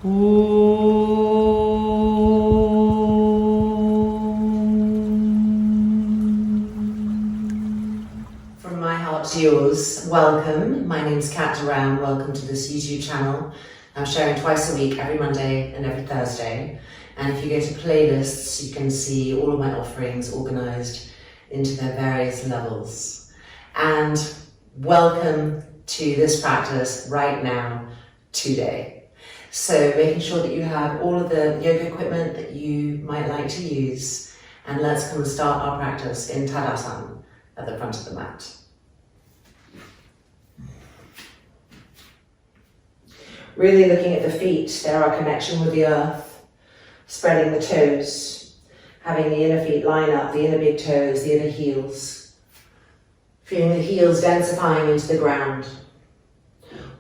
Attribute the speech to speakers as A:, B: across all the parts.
A: From my heart to yours, welcome. My name's Rham. Welcome to this YouTube channel. I'm sharing twice a week, every Monday and every Thursday. And if you go to playlists, you can see all of my offerings organized into their various levels. And welcome to this practice right now, today. So making sure that you have all of the yoga equipment that you might like to use, and let's come and start our practice in Tadasana at the front of the mat. Really looking at the feet, they're our connection with the earth, spreading the toes, having the inner feet line up, the inner big toes, the inner heels, feeling the heels densifying into the ground.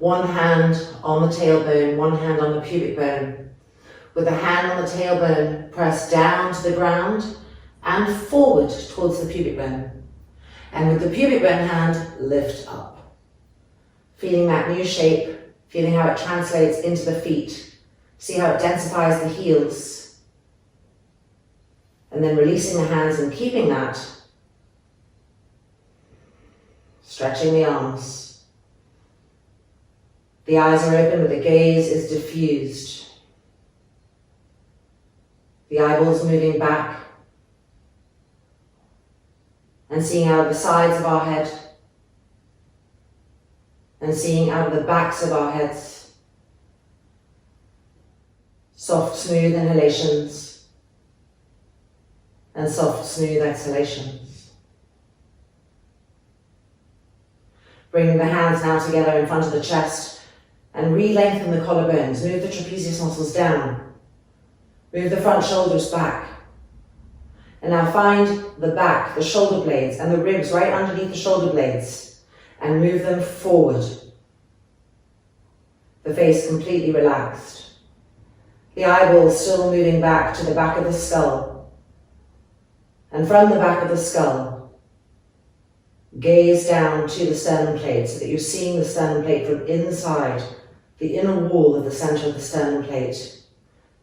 A: One hand on the tailbone, one hand on the pubic bone. With the hand on the tailbone, press down to the ground and forward towards the pubic bone. And with the pubic bone hand, lift up. Feeling that new shape, feeling how it translates into the feet. See how it densifies the heels. And then releasing the hands and keeping that. Stretching the arms. The eyes are open, but the gaze is diffused. The eyeballs moving back and seeing out of the sides of our head and seeing out of the backs of our heads. Soft, smooth inhalations and soft, smooth exhalations. Bringing the hands now together in front of the chest. And re-lengthen the collarbones, move the trapezius muscles down, move the front shoulders back. And now find the back, the shoulder blades and the ribs right underneath the shoulder blades and move them forward. The face completely relaxed. The eyeballs still moving back to the back of the skull. And from the back of the skull, gaze down to the sternum plate so that you're seeing the sternum plate from inside, the inner wall of the center of the sternum plate,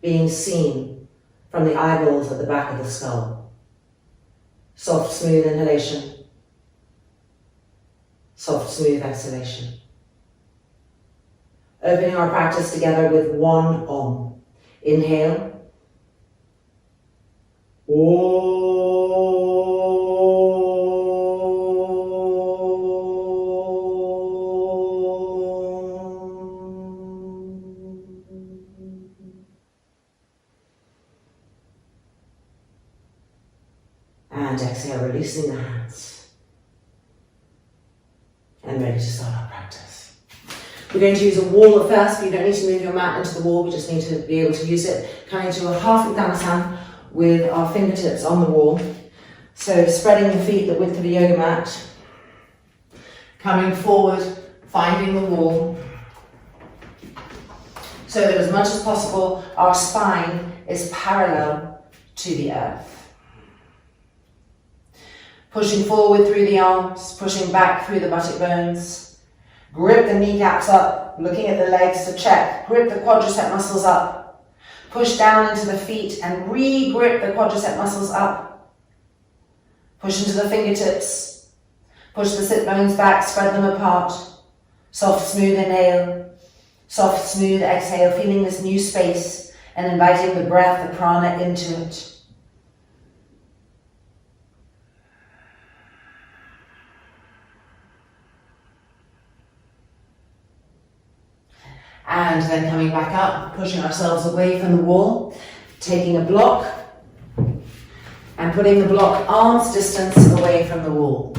A: being seen from the eyeballs at the back of the skull. Soft, smooth inhalation. Soft, smooth exhalation. Opening our practice together with one Om. Inhale. Om. And exhale, releasing the hands. And ready to start our practice. We're going to use a wall at first, but you don't need to move your mat into the wall, we just need to be able to use it. Coming to a half Uttanasana with our fingertips on the wall. So spreading the feet the width of a yoga mat. Coming forward, finding the wall. So that as much as possible, our spine is parallel to the earth. Pushing forward through the arms, pushing back through the buttock bones. Grip the kneecaps up, looking at the legs to check. Grip the quadricep muscles up. Push down into the feet and re-grip the quadricep muscles up. Push into the fingertips. Push the sit bones back, spread them apart. Soft, smooth inhale. Soft, smooth exhale, feeling this new space and inviting the breath, the prana into it. And then coming back up, pushing ourselves away from the wall, taking a block and putting the block arm's distance away from the wall.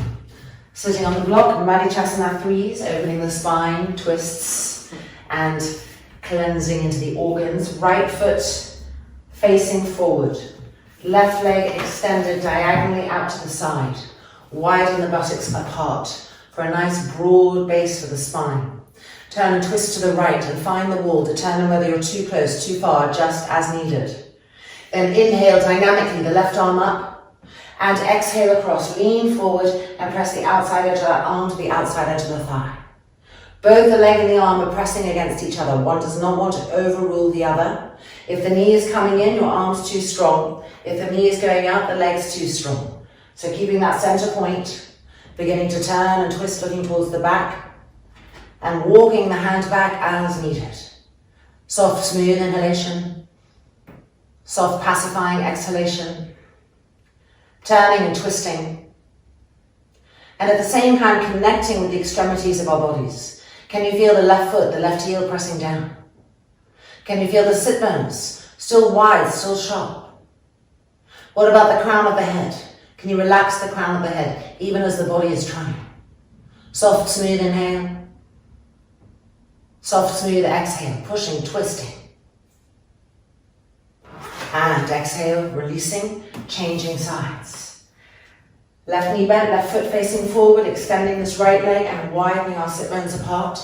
A: Sitting on the block, Madhyachasana threes, opening the spine, twists and cleansing into the organs. Right foot facing forward, left leg extended diagonally out to the side. Widen the buttocks apart for a nice broad base for the spine. Turn and twist to the right and find the wall. Determine whether you're too close, too far, just as needed. Then inhale dynamically, the left arm up, and exhale across. Lean forward and press the outside edge of that arm to the outside edge of the thigh. Both the leg and the arm are pressing against each other. One does not want to overrule the other. If the knee is coming in, your arm's too strong. If the knee is going out, the leg's too strong. So keeping that center point, beginning to turn and twist, looking towards the back, and walking the hand back as needed. Soft, smooth inhalation. Soft, pacifying exhalation. Turning and twisting. And at the same time, connecting with the extremities of our bodies. Can you feel the left foot, the left heel pressing down? Can you feel the sit bones, still wide, still sharp? What about the crown of the head? Can you relax the crown of the head, even as the body is trying? Soft, smooth inhale. Soft, smooth exhale, pushing, twisting. And exhale, releasing, changing sides. Left knee bent, left foot facing forward, extending this right leg and widening our sit bones apart.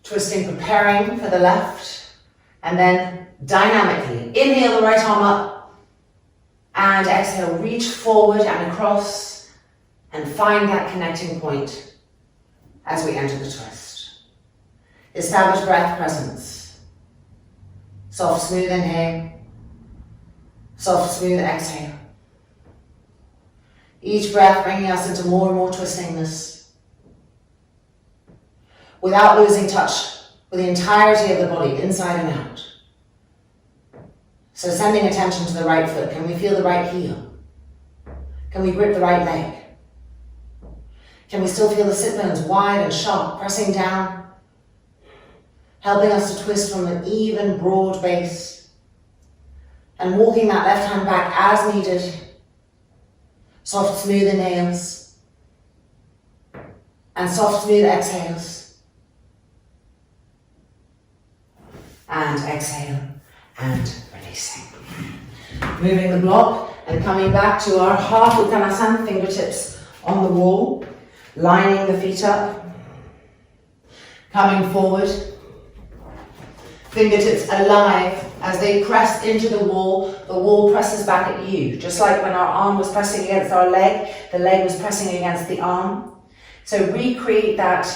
A: Twisting, preparing for the left. And then dynamically, inhale the right arm up. And exhale, reach forward and across. And find that connecting point as we enter the twist. Establish breath presence. Soft, smooth inhale. Soft, smooth exhale. Each breath bringing us into more and more twistingness. Without losing touch with the entirety of the body, inside and out. So sending attention to the right foot. Can we feel the right heel? Can we grip the right leg? Can we still feel the sit bones wide and sharp, pressing down, helping us to twist from an even, broad base, and walking that left hand back as needed. Soft, smooth inhales, and soft, smooth exhales, and exhale, and releasing. Moving the block and coming back to our half Uttanasana, fingertips on the wall, lining the feet up, coming forward, fingertips alive as they press into the wall presses back at you. Just like when our arm was pressing against our leg, the leg was pressing against the arm. So recreate that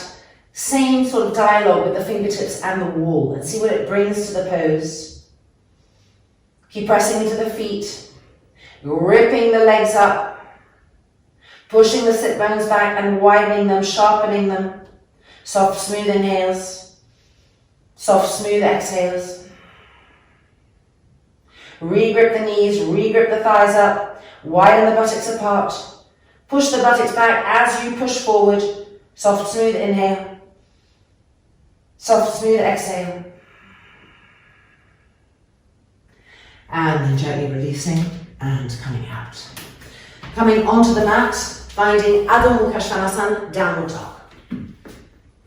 A: same sort of dialogue with the fingertips and the wall and see what it brings to the pose. Keep pressing into the feet, ripping the legs up, pushing the sit bones back and widening them, sharpening them. Soft, smooth inhales, soft, smooth exhales. Regrip the knees, regrip the thighs up, widen the buttocks apart. Push the buttocks back as you push forward. Soft, smooth inhale. Soft, smooth exhale. And then gently releasing and coming out. Coming onto the mat, finding Adho Mukha Svanasana, downward dog.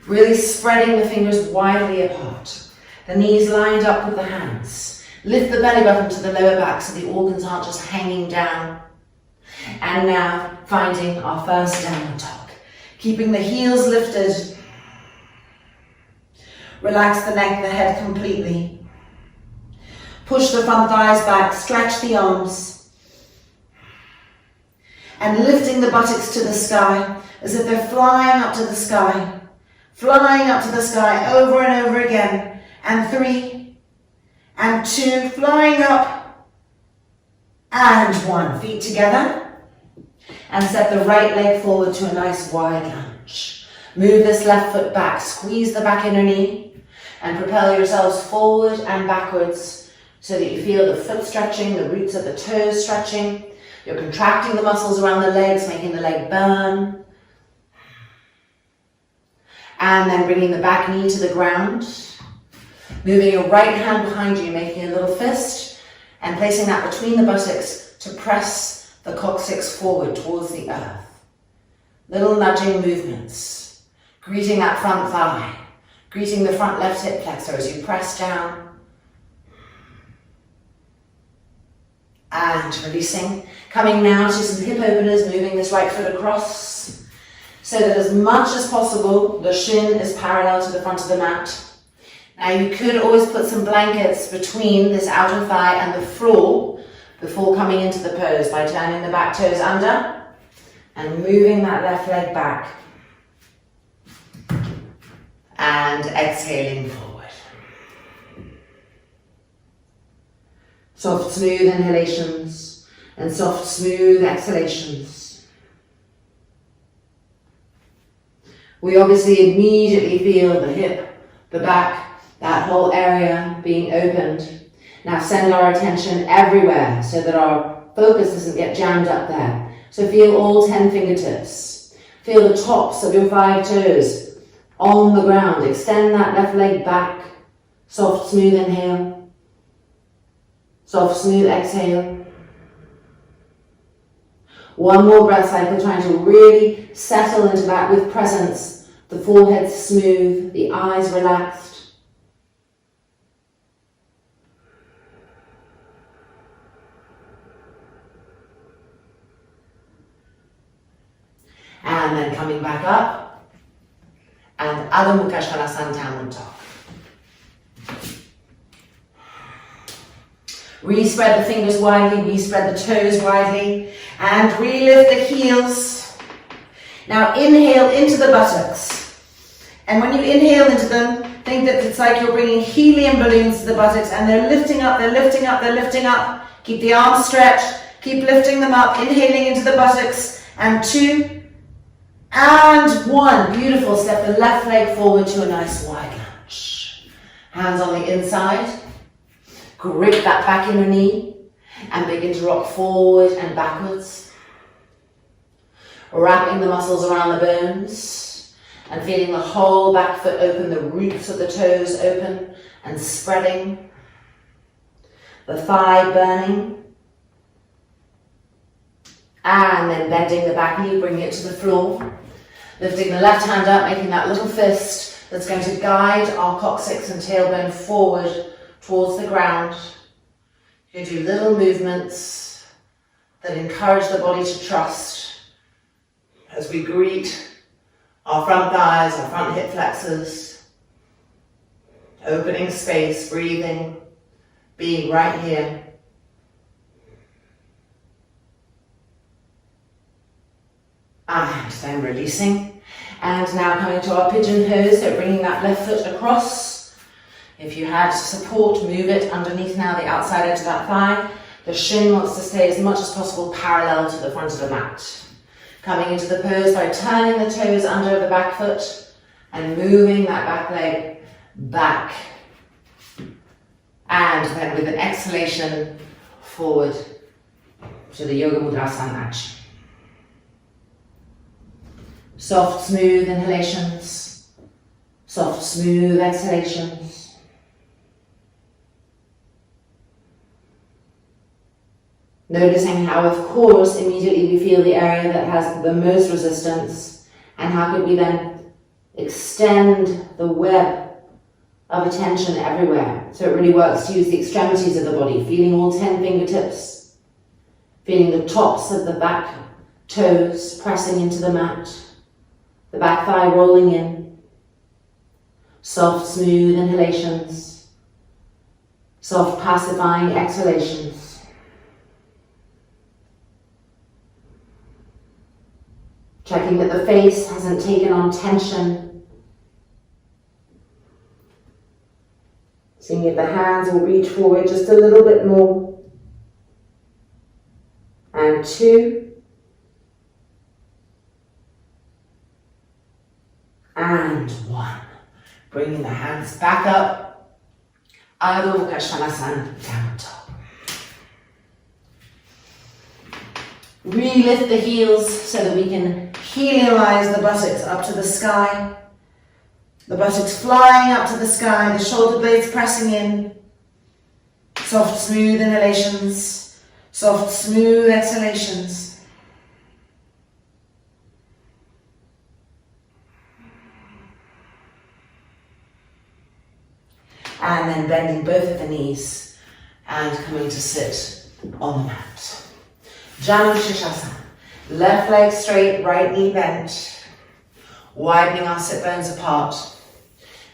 A: Really spreading the fingers widely apart. The knees lined up with the hands. Lift the belly button to the lower back so the organs aren't just hanging down. And now finding our first downward dog. Keeping the heels lifted. Relax the neck, the head completely. Push the front thighs back, stretch the arms. And lifting the buttocks to the sky as if they're flying up to the sky. Flying up to the sky over and over again. And 3. And 2, flying up, and 1. Feet together, and step the right leg forward to a nice wide lunge. Move this left foot back, squeeze the back inner knee, and propel yourselves forward and backwards so that you feel the foot stretching, the roots of the toes stretching. You're contracting the muscles around the legs, making the leg burn. And then bringing the back knee to the ground. Moving your right hand behind you, making a little fist, and placing that between the buttocks to press the coccyx forward towards the earth. Little nudging movements. Greeting that front thigh. Greeting the front left hip flexor as you press down. And releasing. Coming now to some hip openers, moving this right foot across, so that as much as possible, the shin is parallel to the front of the mat. Now you could always put some blankets between this outer thigh and the floor before coming into the pose by turning the back toes under and moving that left leg back. and exhaling forward. Soft, smooth inhalations and soft, smooth exhalations. We obviously immediately feel the hip, the back, that whole area being opened. Now send our attention everywhere so that our focus doesn't get jammed up there. So feel all 10 fingertips. Feel the tops of your 5 toes on the ground. Extend that left leg back. Soft, smooth inhale. Soft, smooth exhale. One more breath cycle, trying to really settle into that with presence. The forehead smooth, the eyes relaxed. And then coming back up, and Adho Mukha Svanasana down on top. Re-spread the fingers widely, re-spread the toes widely, and re-lift the heels. Now inhale into the buttocks. And when you inhale into them, think that it's like you're bringing helium balloons to the buttocks, and they're lifting up, they're lifting up, they're lifting up. Keep the arms stretched, keep lifting them up, inhaling into the buttocks, and 2, and 1. Beautiful. Step the left leg forward to a nice wide lunge. Hands on the inside. Grip that back inner knee and begin to rock forward and backwards. Wrapping the muscles around the bones and feeling the whole back foot open, the roots of the toes open and spreading. The thigh burning. And then bending the back knee, bringing it to the floor. Lifting the left hand up, making that little fist that's going to guide our coccyx and tailbone forward towards the ground. You do little movements that encourage the body to trust as we greet our front thighs, our front hip flexors. Opening space, breathing, being right here. And then releasing. And now coming to our pigeon pose, so bringing that left foot across. If you had support, move it underneath now the outside edge of that thigh. The shin wants to stay as much as possible parallel to the front of the mat. Coming into the pose by turning the toes under the back foot and moving that back leg back. And then with an exhalation, forward to the Yoga Mudra match. Soft, smooth inhalations, soft, smooth exhalations. Noticing how, of course, immediately we feel the area that has the most resistance, and how could we then extend the web of attention everywhere. So it really works to use the extremities of the body, feeling all 10 fingertips, feeling the tops of the back toes pressing into the mat. The back thigh rolling in. Soft, smooth inhalations. Soft, pacifying exhalations. Checking that the face hasn't taken on tension. Seeing if the hands will reach forward just a little bit more. And 2. And 1. Bringing the hands back up. Adho Mukha Svanasana, down top. Re-lift the heels so that we can heliumize the buttocks up to the sky. The buttocks flying up to the sky, the shoulder blades pressing in. Soft, smooth inhalations. Soft, smooth exhalations. And then bending both of the knees and coming to sit on the mat. Janu Shirshasana. Left leg straight, right knee bent. Widening our sit bones apart.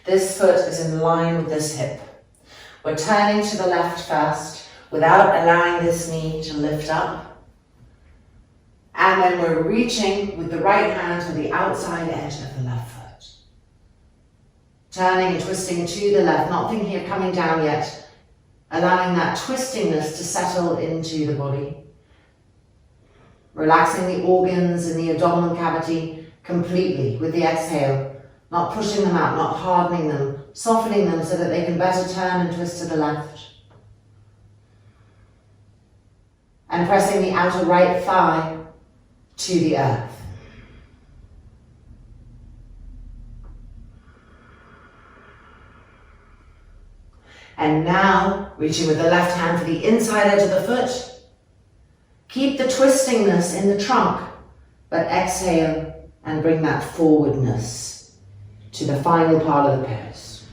A: This foot is in line with this hip. We're turning to the left first without allowing this knee to lift up. And then we're reaching with the right hand to the outside edge of the left foot. Turning and twisting to the left, not thinking of coming down yet. Allowing that twistingness to settle into the body. Relaxing the organs in the abdominal cavity completely with the exhale. Not pushing them out, not hardening them, softening them so that they can better turn and twist to the left. And pressing the outer right thigh to the earth. And now, reaching with the left hand for the inside edge of the foot. Keep the twistingness in the trunk, but exhale and bring that forwardness to the final part of the pose.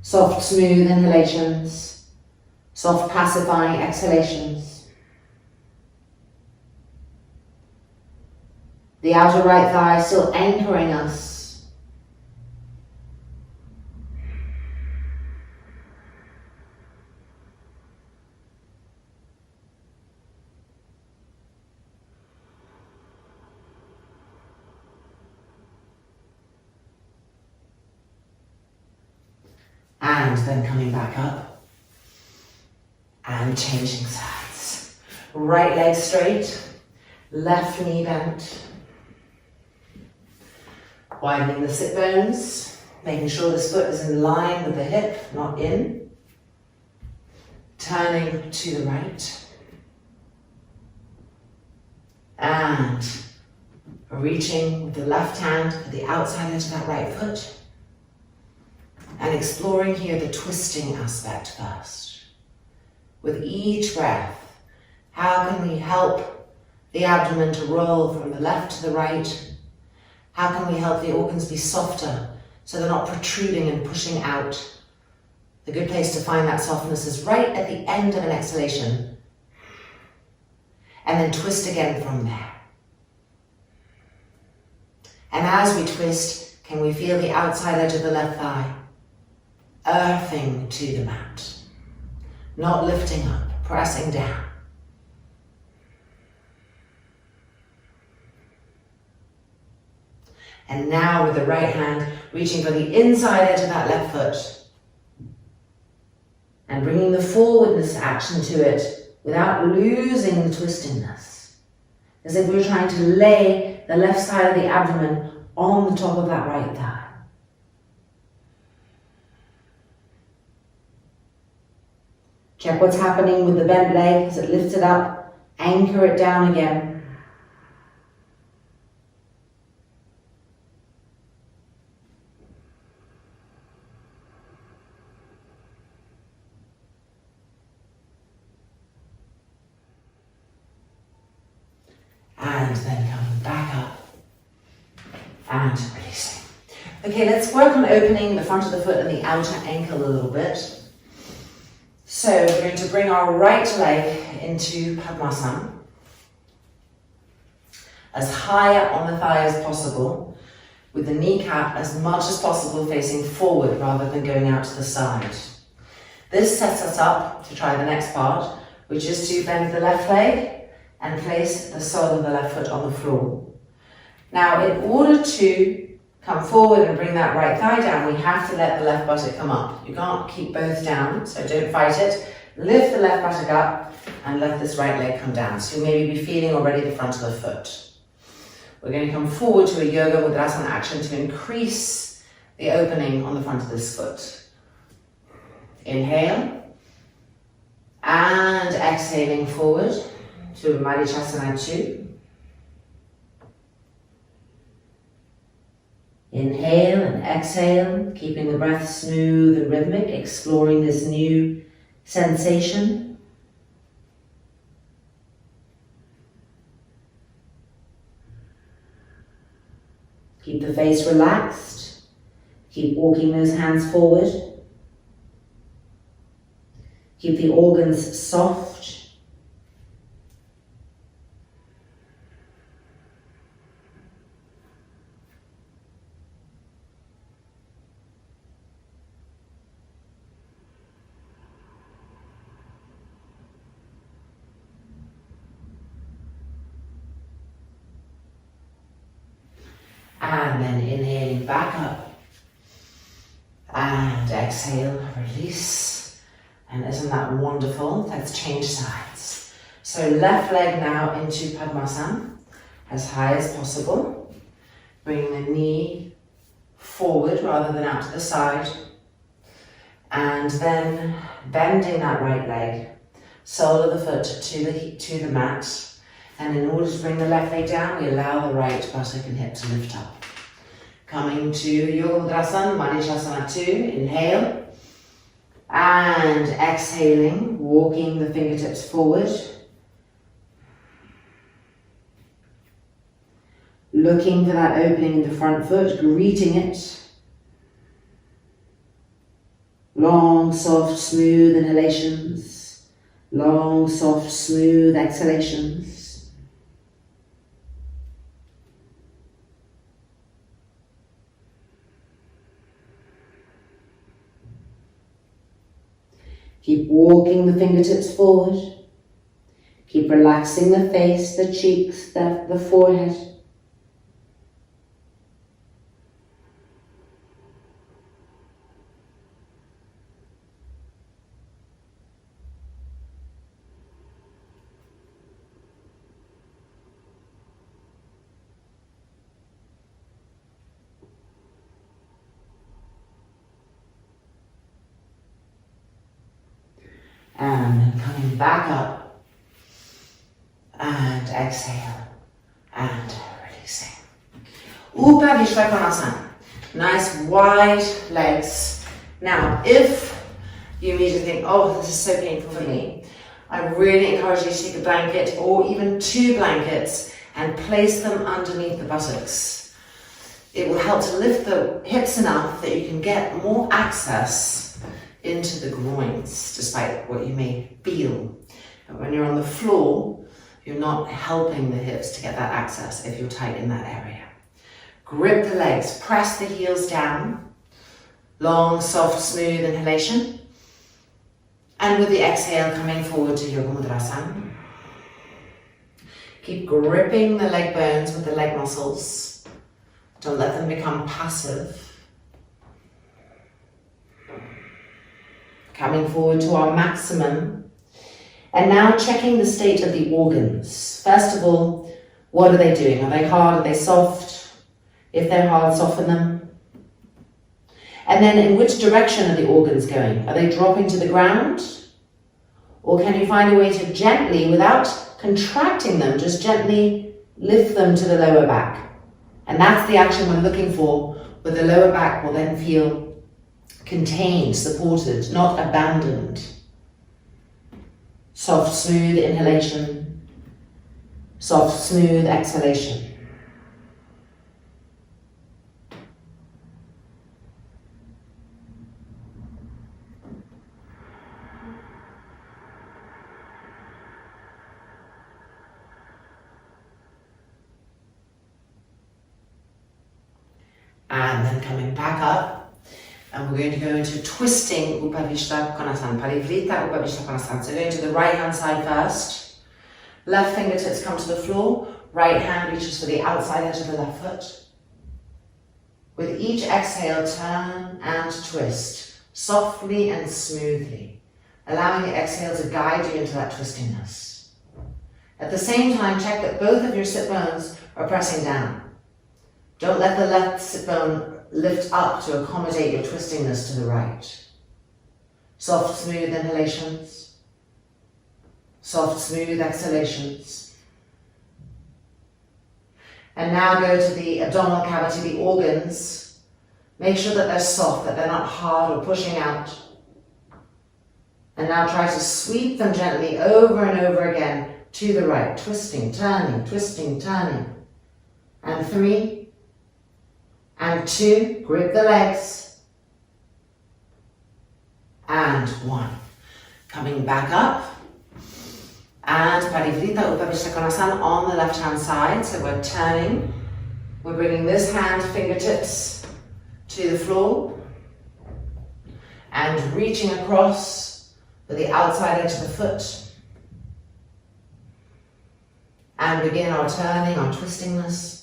A: Soft, smooth inhalations, soft, pacifying exhalations. The outer right thigh still anchoring us. And then coming back up and changing sides. Right leg straight, left knee bent. Widening the sit bones, making sure this foot is in line with the hip, not in. Turning to the right. And reaching with the left hand for the outside edge of that right foot. And exploring here the twisting aspect first. With each breath, how can we help the abdomen to roll from the left to the right? How can we help the organs be softer so they're not protruding and pushing out? The good place to find that softness is right at the end of an exhalation. And then twist again from there. And as we twist, can we feel the outside edge of the left thigh earthing to the mat, not lifting up, pressing down. And now with the right hand, reaching for the inside edge of that left foot and bringing the forwardness action to it without losing the twistingness. As if we were trying to lay the left side of the abdomen on the top of that right thigh. Check what's happening with the bent leg as it lifts it up, anchor it down again. And then coming back up and releasing. Okay, let's work on opening the front of the foot and the outer ankle a little bit. So we're going to bring our right leg into Padmasana, as high up on the thigh as possible, with the kneecap as much as possible facing forward rather than going out to the side. This sets us up to try the next part, which is to bend the left leg and place the sole of the left foot on the floor. Now, in order to come forward and bring that right thigh down, we have to let the left buttock come up. You can't keep both down, so don't fight it. Lift the left buttock up and let this right leg come down. So you maybe be feeling already the front of the foot. We're going to come forward to a Yoga Mudrasana action to increase the opening on the front of this foot. Inhale. And exhaling forward to Marichyasana 2. Inhale and exhale, keeping the breath smooth and rhythmic, exploring this new sensation. Keep the face relaxed. Keep walking those hands forward. Keep the organs soft. And then inhaling back up exhale, release. And isn't that wonderful? Let's change sides. So left leg now into Padmasana, as high as possible. Bringing the knee forward rather than out to the side. And then bending that right leg, sole of the foot to the mat. And in order to bring the left leg down, we allow the right buttock and hip to lift up. Coming to Yoga Mudrasana, Manishasana 2, inhale. And exhaling, walking the fingertips forward. Looking for that opening in the front foot, greeting it. Long, soft, smooth inhalations. Long, soft, smooth exhalations. Keep walking the fingertips forward. Keep relaxing the face, the cheeks, the forehead. And then coming back up, and exhale, and releasing. Upa Vishvakonasana. Nice wide legs. Now, if you immediately think, oh, this is so painful for me, I really encourage you to take a blanket or even 2 blankets and place them underneath the buttocks. It will help to lift the hips enough that you can get more access into the groins, despite what you may feel. But when you're on the floor, you're not helping the hips to get that access if you're tight in that area. Grip the legs, press the heels down. Long, soft, smooth inhalation. And with the exhale, coming forward to Yoga Mudrasana. Keep gripping the leg bones with the leg muscles. Don't let them become passive. Coming forward to our maximum. And now checking the state of the organs. First of all, what are they doing? Are they hard? Are they soft? If they're hard, soften them. And then in which direction are the organs going? Are they dropping to the ground? Or can you find a way to gently, without contracting them, just gently lift them to the lower back? And that's the action we're looking for, where the lower back will then feel contained, supported, not abandoned. Soft, smooth inhalation. Soft, smooth exhalation. And then coming back up. And we're going to go into twisting Upavishta Konasana, Parivrita Upavishta Konasana. So going to the right hand side first. Left fingertips come to the floor. Right hand reaches for the outside edge of the left foot. With each exhale, turn and twist, softly and smoothly, allowing the exhale to guide you into that twistingness. At the same time, check that both of your sit bones are pressing down. Don't let the left sit bone lift up to accommodate your twistingness to the right. Soft, smooth inhalations. Soft, smooth exhalations. And now go to the abdominal cavity, the organs. Make sure that they're soft, that they're not hard or pushing out. And now try to sweep them gently over and over again to the right. Twisting, turning, twisting, turning. And 3. And 2, grip the legs. And 1. Coming back up. And Parivrita Upavishta Konasana on the left hand side. So we're turning. We're bringing this hand, fingertips to the floor. And reaching across with the outside edge of the foot. And begin our turning, our twistingness.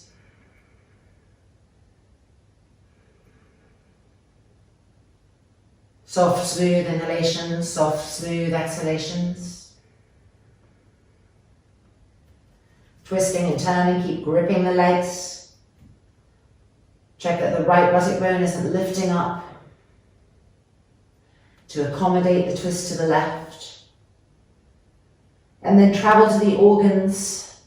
A: Soft, smooth inhalations, soft, smooth exhalations. Twisting and turning, keep gripping the legs. Check that the right buttock bone isn't lifting up to accommodate the twist to the left. And then travel to the organs.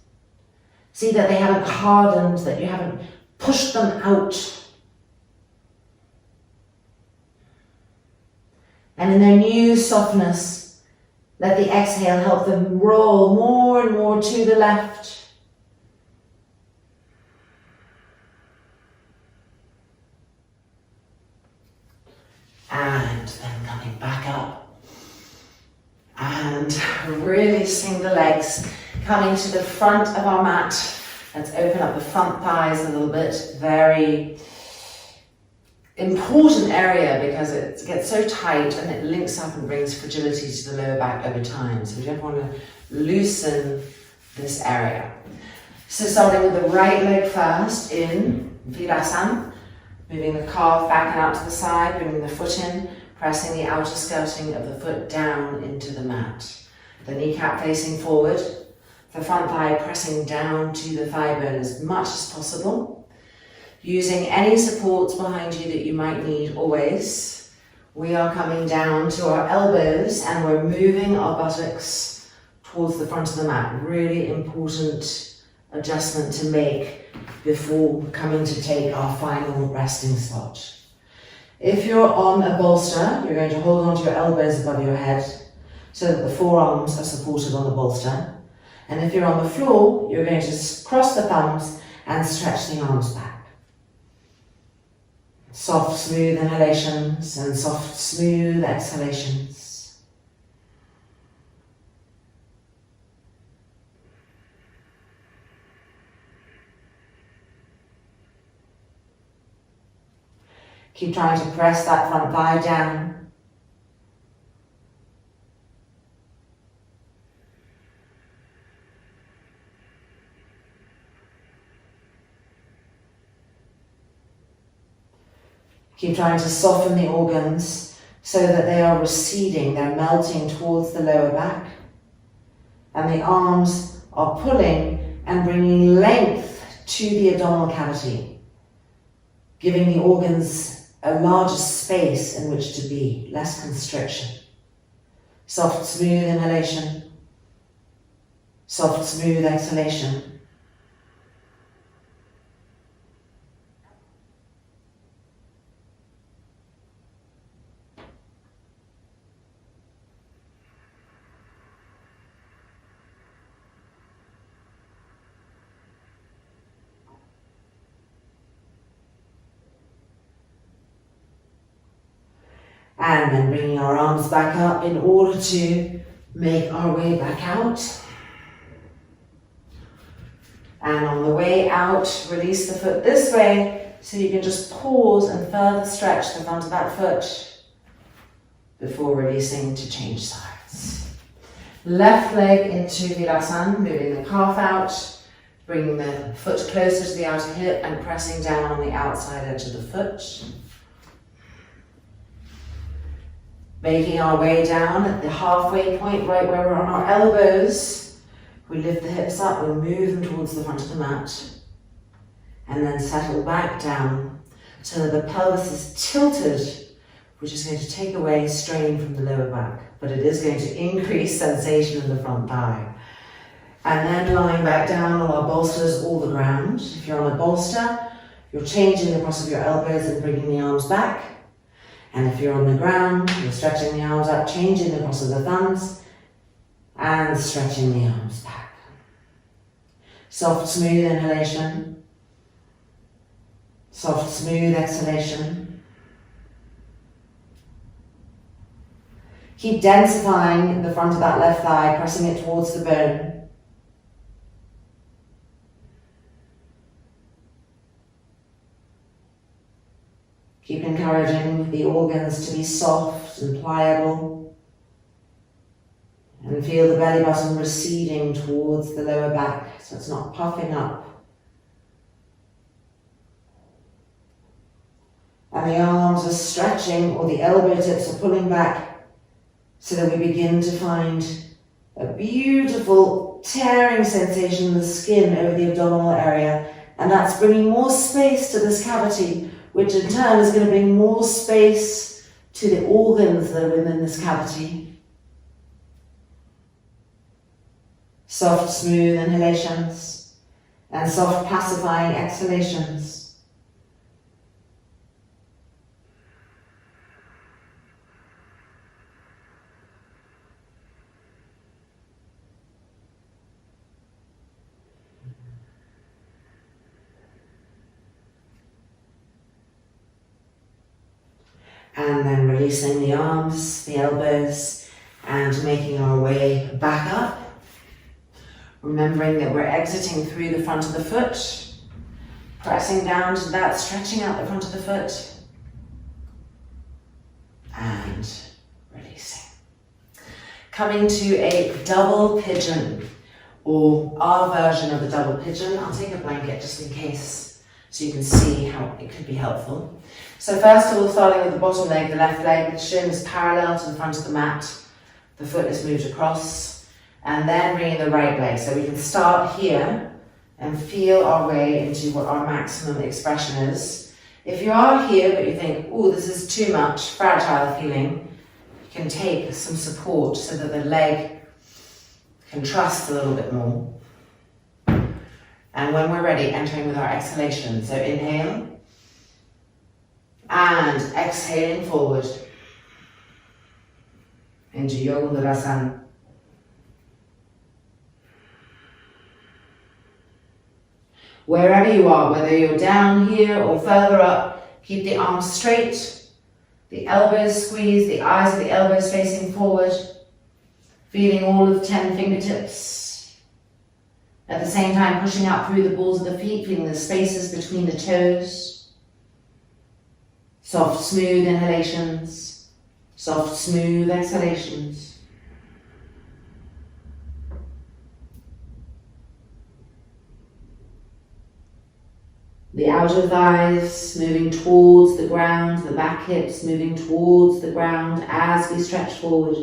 A: See that they haven't hardened, that you haven't pushed them out. And in their new softness, let the exhale help them roll more and more to the left. And then coming back up. And releasing the legs, coming to the front of our mat. Let's open up the front thighs a little bit. Very important area because it gets so tight and it links up and brings fragility to the lower back over time. So we don't want to loosen this area. So starting with the right leg first in Virasana, moving the calf back and out to the side, bringing the foot in, pressing the outer skirting of the foot down into the mat. The kneecap facing forward, the front thigh pressing down to the thigh bone as much as possible. Using any supports behind you that you might need always. We are coming down to our elbows and we're moving our buttocks towards the front of the mat. Really important adjustment to make before coming to take our final resting spot. If you're on a bolster, you're going to hold onto your elbows above your head so that the forearms are supported on the bolster. And if you're on the floor, you're going to cross the thumbs and stretch the arms back. Soft, smooth inhalations and soft, smooth exhalations. Keep trying to press that front thigh down. Keep trying to soften the organs so that they are receding, they're melting towards the lower back. And the arms are pulling and bringing length to the abdominal cavity, giving the organs a larger space in which to be, less constriction. Soft, smooth inhalation, soft, smooth exhalation. And then bringing our arms back up in order to make our way back out. And on the way out, release the foot this way so you can just pause and further stretch the front of that foot before releasing to change sides. Left leg into Virasana, moving the calf out, bringing the foot closer to the outer hip and pressing down on the outside edge of the foot. Making our way down at the halfway point, right where we're on our elbows. We lift the hips up, we move them towards the front of the mat. And then settle back down so that the pelvis is tilted, which is going to take away strain from the lower back. But it is going to increase sensation in the front thigh. And then lying back down on our bolsters all the ground. If you're on a bolster, you're changing the cross of your elbows and bringing the arms back. And if you're on the ground, you're stretching the arms out, changing the cross of the thumbs, and stretching the arms back. Soft, smooth inhalation. Soft, smooth exhalation. Keep densifying the front of that left thigh, pressing it towards the bone. Keep encouraging the organs to be soft and pliable. And feel the belly button receding towards the lower back so it's not puffing up. And the arms arms are stretching or the elbow tips are pulling back so that we begin to find a beautiful tearing sensation in the skin over the abdominal area. And that's bringing more space to this cavity, which in turn is going to bring more space to the organs that are within this cavity. Soft, smooth inhalations and soft, pacifying exhalations. And then releasing the arms, the elbows, and making our way back up. Remembering that we're exiting through the front of the foot, pressing down to that, stretching out the front of the foot, and releasing. Coming to a double pigeon, or our version of the double pigeon. I'll take a blanket just in case, so you can see how it could be helpful. So first of all, starting with the bottom leg, the left leg, the shin is parallel to the front of the mat, the foot is moved across, and then bringing the right leg. So we can start here and feel our way into what our maximum expression is. If you are here but you think, oh, this is too much, fragile feeling, you can take some support so that the leg can trust a little bit more. And when we're ready, entering with our exhalation. So inhale, and exhaling forward into Yogandarasana. Wherever you are, whether you're down here or further up, keep the arms straight, the elbows squeezed, the eyes of the elbows facing forward, feeling all of 10 fingertips. At the same time, pushing out through the balls of the feet, feeling the spaces between the toes. Soft, smooth inhalations, soft, smooth exhalations. The outer thighs moving towards the ground, the back hips moving towards the ground as we stretch forward.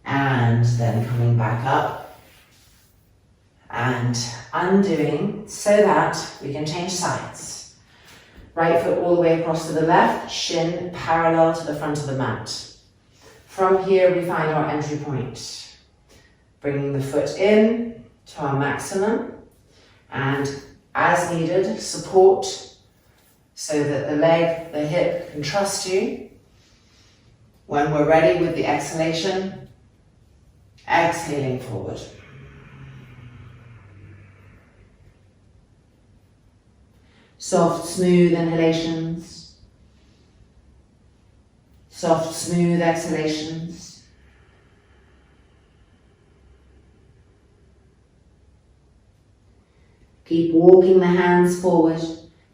A: And then coming back up and undoing so that we can change sides. Right foot all the way across to the left, shin parallel to the front of the mat. From here we find our entry point. Bringing the foot in to our maximum and as needed, support so that the leg, the hip can trust you. When we're ready with the exhalation, exhaling forward. Soft, smooth inhalations. Soft, smooth exhalations. Keep walking the hands forward,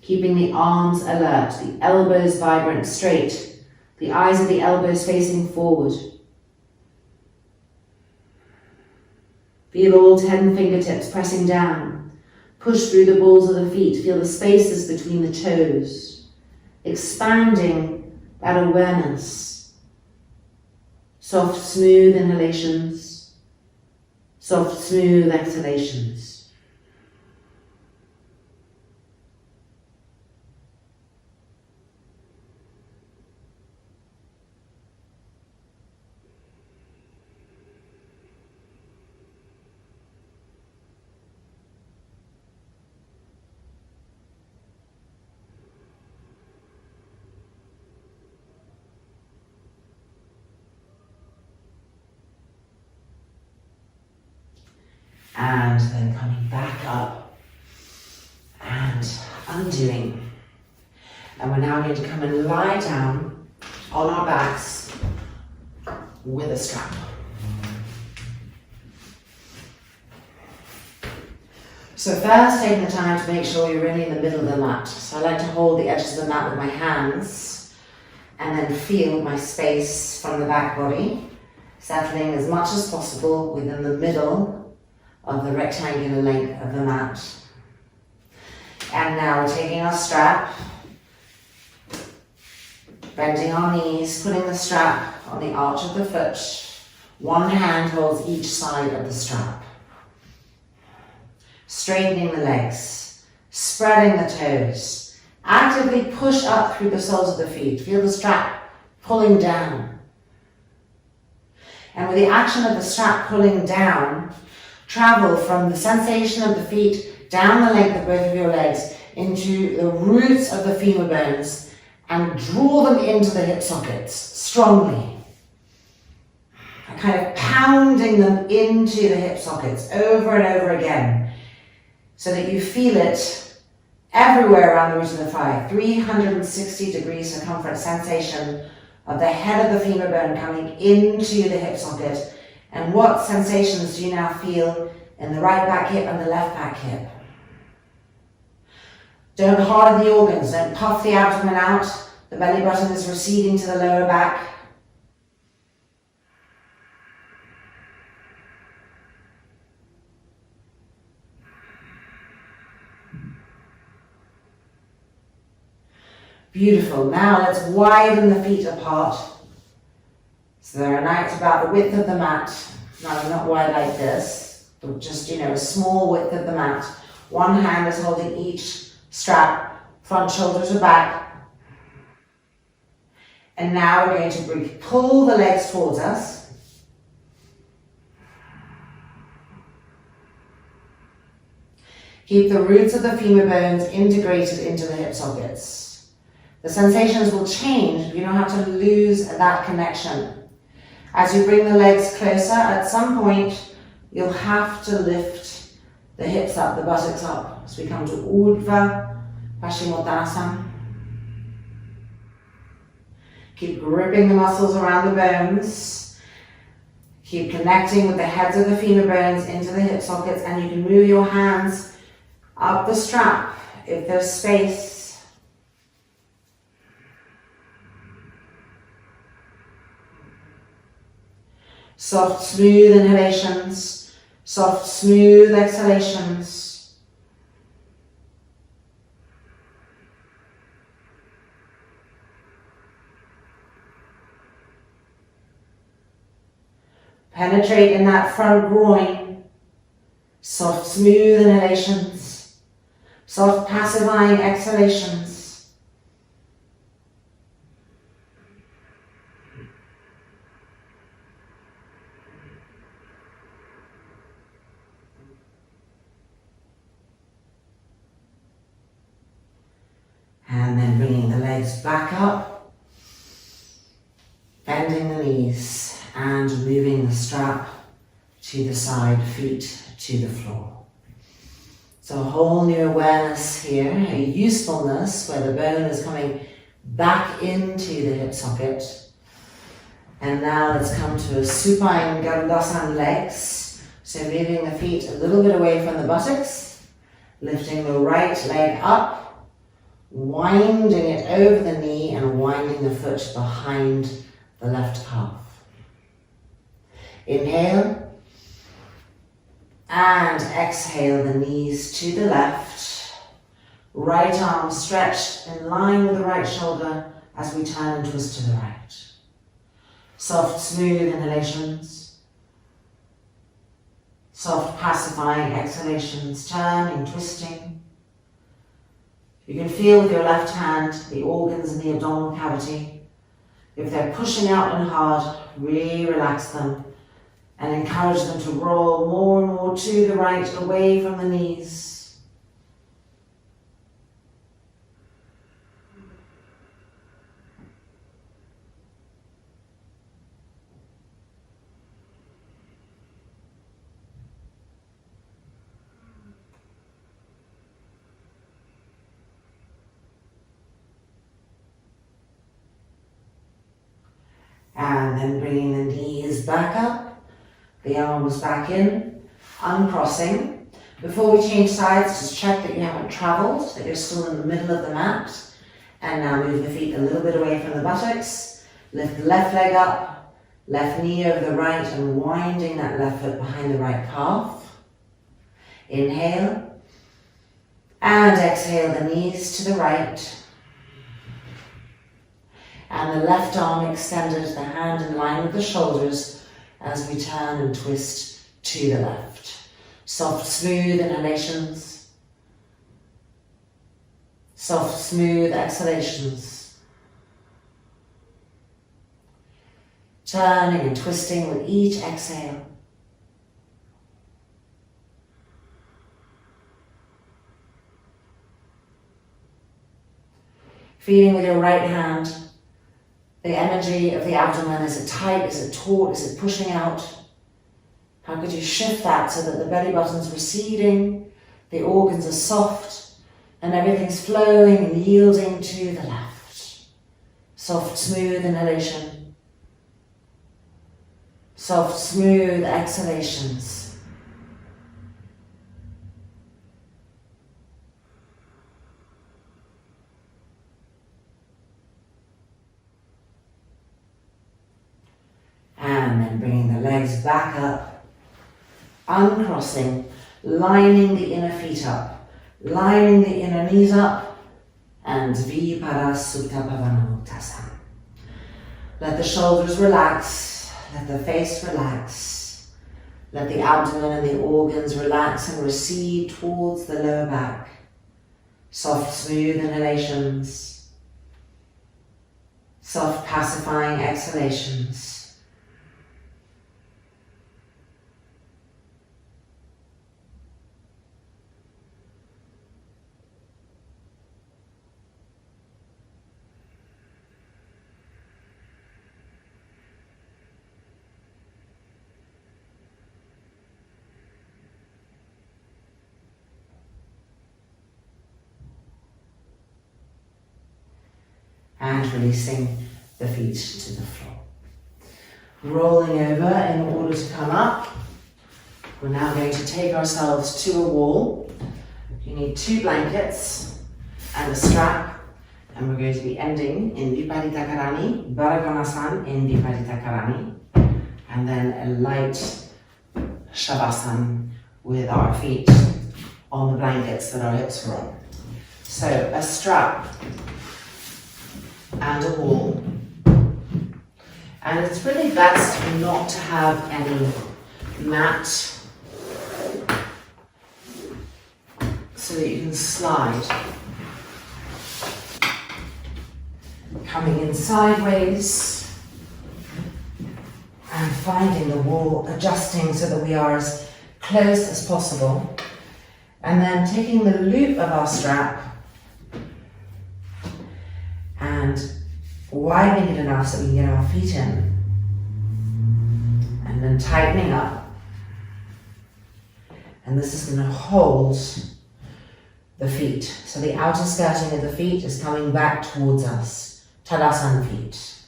A: keeping the arms alert, the elbows vibrant straight, the eyes of the elbows facing forward. Feel all 10 fingertips pressing down. Push through the balls of the feet. Feel the spaces between the toes. Expanding that awareness. Soft, smooth inhalations. Soft, smooth exhalations. And then coming back up and undoing. And we're now going to come and lie down on our backs with a strap. So first, taking the time to make sure you're really in the middle of the mat. So I like to hold the edges of the mat with my hands and then feel my space from the back body, settling as much as possible within the middle of the rectangular length of the mat. And now we're taking our strap, bending our knees, putting the strap on the arch of the foot. One hand holds each side of the strap. Straightening the legs, spreading the toes. Actively push up through the soles of the feet. Feel the strap pulling down. And with the action of the strap pulling down, travel from the sensation of the feet down the length of both of your legs into the roots of the femur bones and draw them into the hip sockets strongly. Kind of pounding them into the hip sockets over and over again so that you feel it everywhere around the root of the thigh. 360-degree circumference sensation of the head of the femur bone coming into the hip socket. And what sensations do you now feel in the right back hip and the left back hip? Don't harden the organs, don't puff the abdomen out. The belly button is receding to the lower back. Beautiful. Now let's widen the feet apart. So they're out about the width of the mat. Now not wide like this, but just, a small width of the mat. One hand is holding each strap, front shoulder to back. And now we're going to pull the legs towards us. Keep the roots of the femur bones integrated into the hip sockets. The sensations will change, but you don't have to lose that connection. As you bring the legs closer, at some point, you'll have to lift the hips up, the buttocks up, as we come to Urdhva Paschimottanasana. Keep gripping the muscles around the bones. Keep connecting with the heads of the femur bones into the hip sockets, and you can move your hands up the strap if there's space. Soft, smooth inhalations, soft, smooth exhalations. Penetrate in that front groin. Soft, smooth inhalations, soft, pacifying exhalations. And then bringing the legs back up, bending the knees and moving the strap to the side, feet to the floor. So a whole new awareness here, a usefulness where the bone is coming back into the hip socket. And now let's come to a supine Garudasana legs. So moving the feet a little bit away from the buttocks, lifting the right leg up, winding it over the knee and winding the foot behind the left calf. Inhale and exhale the knees to the left. Right arm stretched in line with the right shoulder as we turn and twist to the right. Soft, smooth inhalations. Soft, pacifying exhalations, turning, twisting. You can feel with your left hand the organs in the abdominal cavity. If they're pushing out and hard, really relax them and encourage them to roll more and more to the right, away from the knees. And then bringing the knees back up, the arms back in, uncrossing. Before we change sides, just check that you haven't travelled, that you're still in the middle of the mat. And now move the feet a little bit away from the buttocks. Lift the left leg up, left knee over the right, and winding that left foot behind the right calf. Inhale. And exhale the knees to the right. And the left arm extended, the hand in line with the shoulders as we turn and twist to the left. Soft, smooth inhalations. Soft, smooth exhalations. Turning and twisting with each exhale. Feeling with your right hand the energy of the abdomen. Is it tight? Is it taut? Is it pushing out? How could you shift that so that the belly button's receding, the organs are soft, and everything's flowing and yielding to the left. Soft, smooth inhalation. Soft, smooth exhalations. And then bringing the legs back up, uncrossing, lining the inner feet up, lining the inner knees up, and Viparasutta Bhavanamuktasana. Let the shoulders relax, let the face relax, let the abdomen and the organs relax and recede towards the lower back. Soft, smooth inhalations, soft, pacifying exhalations. And releasing the feet to the floor. Rolling over in order to come up. We're now going to take ourselves to a wall. You need 2 blankets and a strap, and we're going to be ending in Viparita Karani, Baraganasana in Viparita Karani, and then a light Shavasana with our feet on the blankets that our hips are on. So a strap and a wall. And it's really best not to have any mat so that you can slide. Coming in sideways and finding the wall, adjusting so that we are as close as possible. And then taking the loop of our strap and widening it enough so we can get our feet in, and then tightening up, and this is going to hold the feet, so the outer skirting of the feet is coming back towards us, Tadasana feet,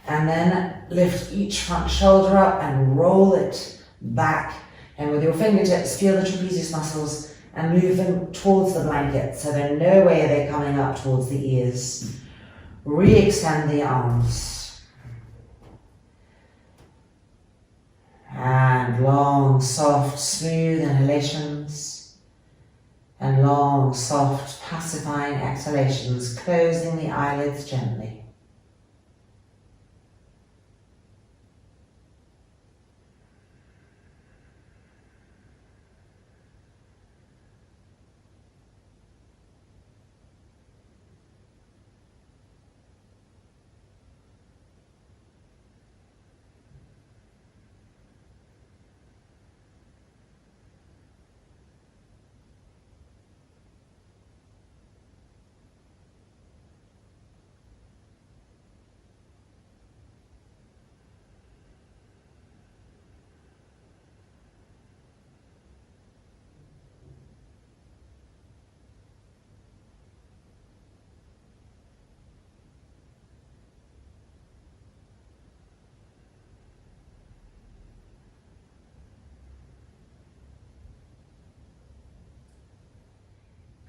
A: and then lift each front shoulder up and roll it back, and with your fingertips feel the trapezius muscles and move them towards the blanket, so in no way are they coming up towards the ears. Re-extend the arms. And long, soft, smooth inhalations. And long, soft, pacifying exhalations, closing the eyelids gently.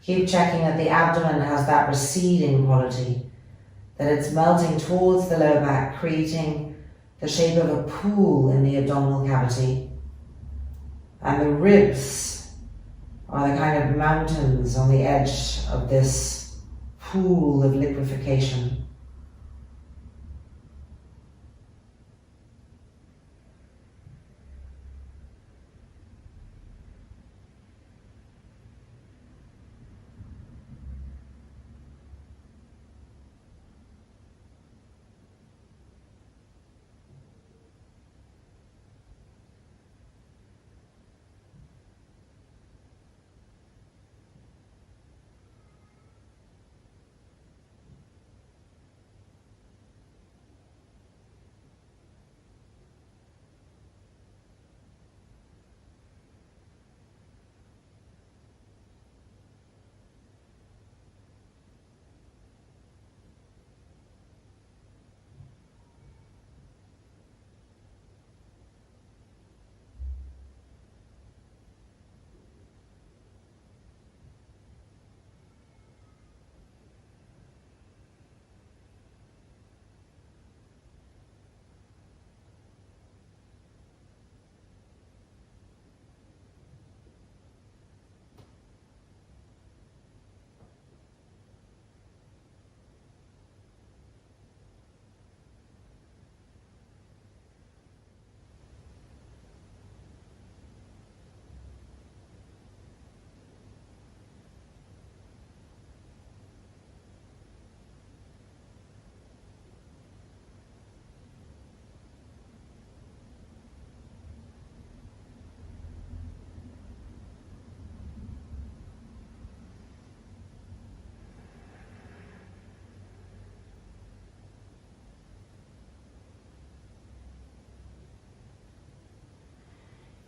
A: Keep checking that the abdomen has that receding quality, that it's melting towards the lower back, creating the shape of a pool in the abdominal cavity. And the ribs are the kind of mountains on the edge of this pool of liquefaction.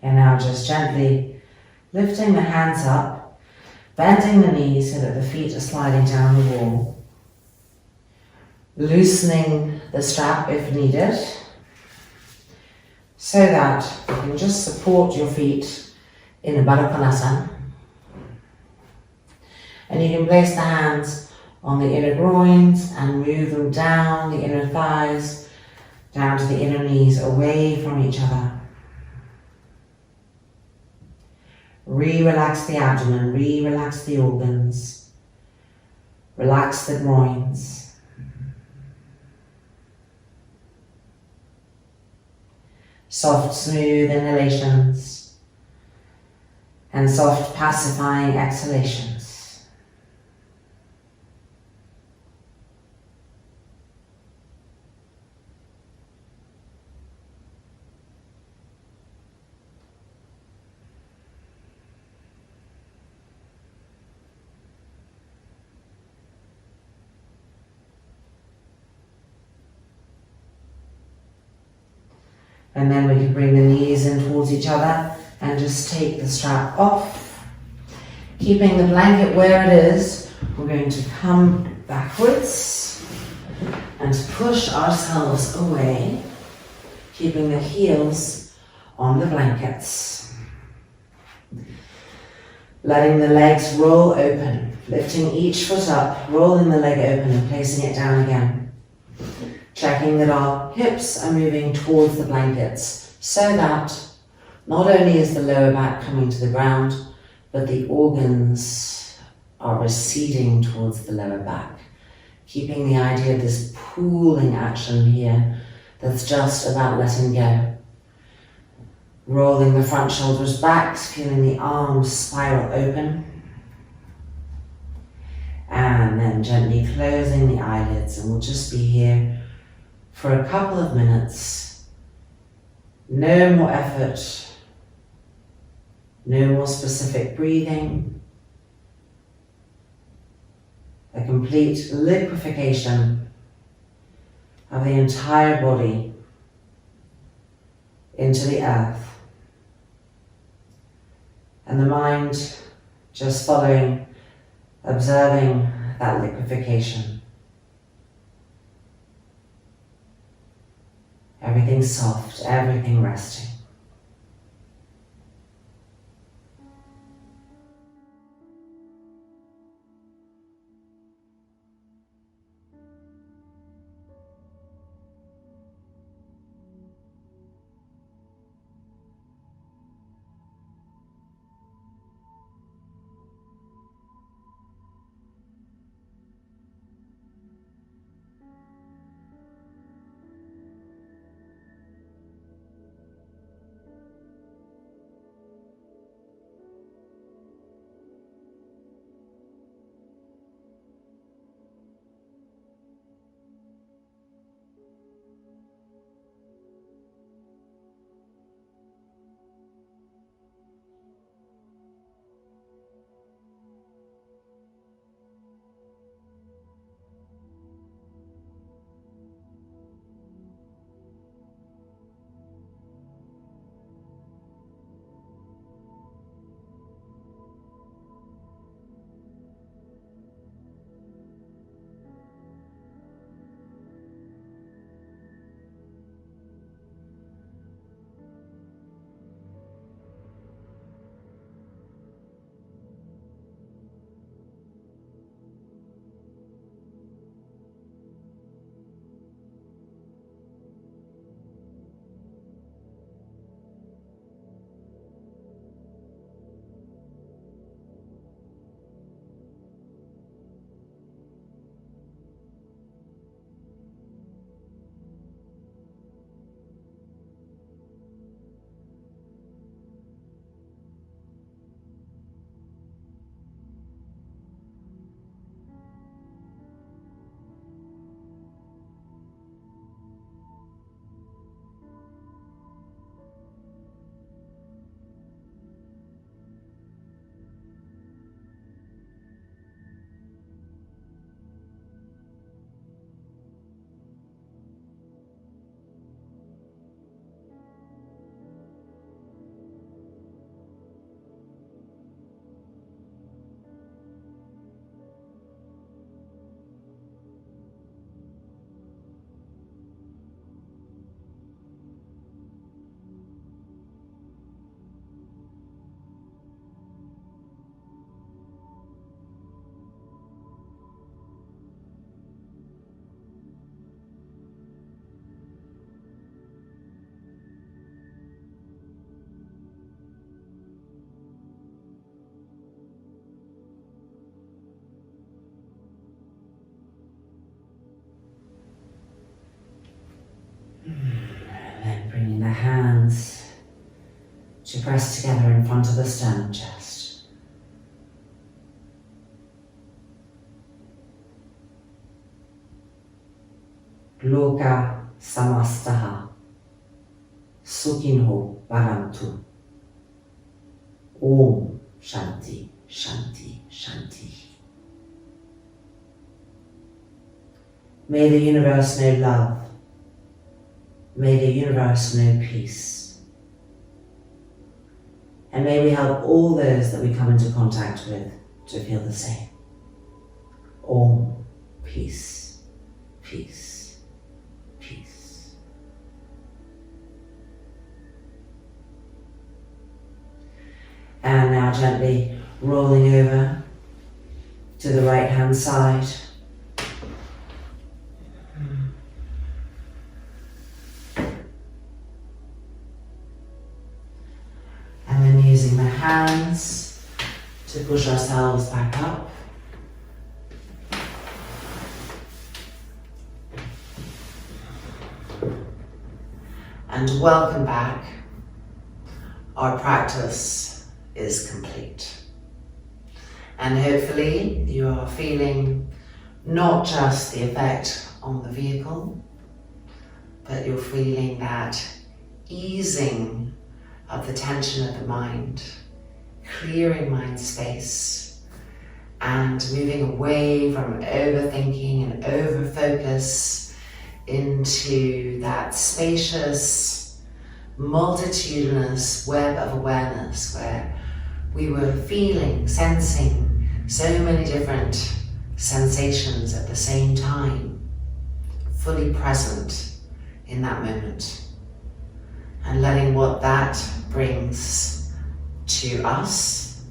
A: And now just gently lifting the hands up, bending the knees so that the feet are sliding down the wall, loosening the strap if needed, so that you can just support your feet in a Baddha Konasana. And you can place the hands on the inner groins and move them down the inner thighs, down to the inner knees, away from each other. Re-relax the abdomen, re-relax the organs, relax the groins. Soft, smooth inhalations and soft, pacifying exhalations. And then we can bring the knees in towards each other and just take the strap off. Keeping the blanket where it is, we're going to come backwards and push ourselves away, keeping the heels on the blankets. Letting the legs roll open, lifting each foot up, rolling the leg open and placing it down again. Checking that our hips are moving towards the blankets so that not only is the lower back coming to the ground, but the organs are receding towards the lower back. Keeping the idea of this pooling action here that's just about letting go. Rolling the front shoulders back, feeling the arms spiral open. And then gently closing the eyelids, and we'll just be here for a couple of minutes. No more effort, no more specific breathing. A complete liquefaction of the entire body into the earth. And the mind just following, observing that liquefaction. Everything soft, everything resting. hands to press together in front of the sternum chest. Loka samastaha sukhinho bhavantu. Om Shanti, Shanti, Shanti. May the universe know love. May the universe know peace. And may we help all those that we come into contact with to feel the same. Om, peace, peace, peace. And now gently rolling over to the right hand side. And then using the hands to push ourselves back up. And welcome back. Our practice is complete. And hopefully you are feeling not just the effect on the vehicle, but you're feeling that easing of the tension of the mind, clearing mind space, and moving away from overthinking and over-focus into that spacious, multitudinous web of awareness where we were feeling, sensing so many different sensations at the same time, fully present in that moment, and letting what that brings to us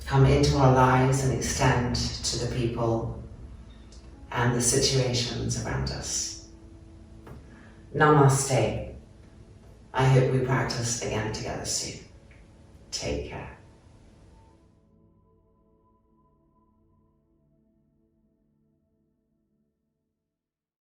A: come into our lives and extend to the people and the situations around us. Namaste. I hope we practice again together soon. Take care.